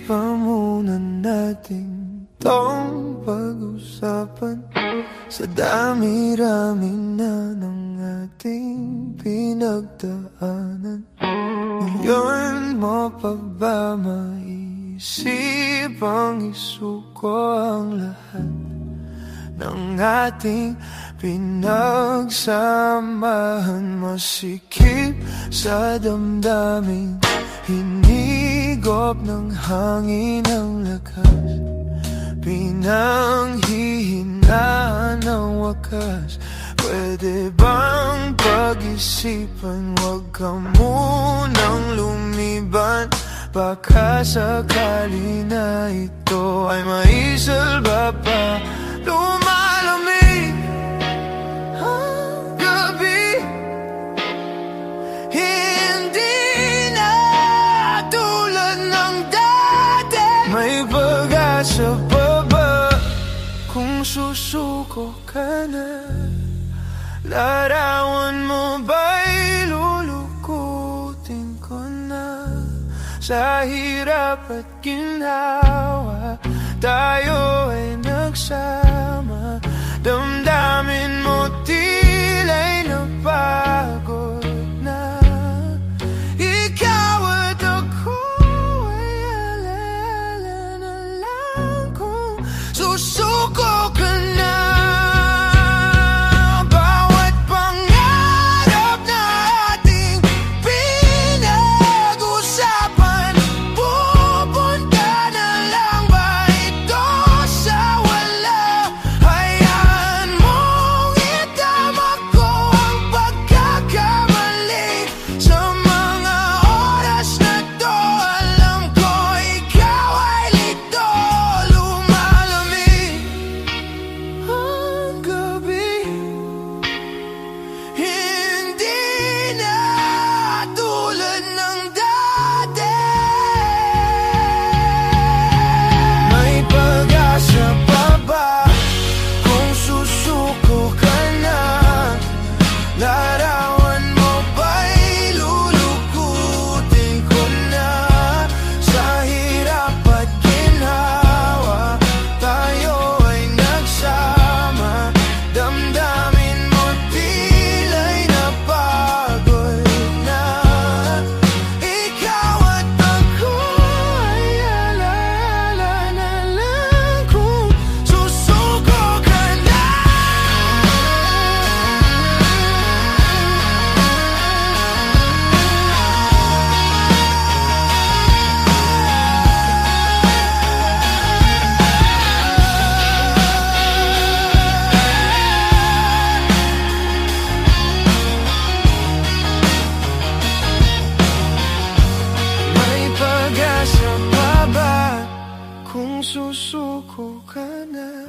pa muna natin tong pag-usapan. Sa dami-rami na ng ating pinagdaanan, ngayon mo pa ba maisipang isuko ang lahat ng ating pinagsamahan? Masikip sa damdamin, hinigop ng hangin ang lakas, pinanghihinaan ng wakas. Pwede bang pag-isipan, wag ka munang lumiban? Baka sakali na ito ay maisalba pa. Lumalamig ang gabi, hindi na tulad ng dati. May pag-asa pa ba kung susuko ka na? Larawan mo ba'y lulukutin ko na? Sa hirap at ginhawa, tayo ay nagsama. Damdamin mo tila'y napagod na. Ikaw at ako ay alala na lang kung susuko ka na. Susuko ka na.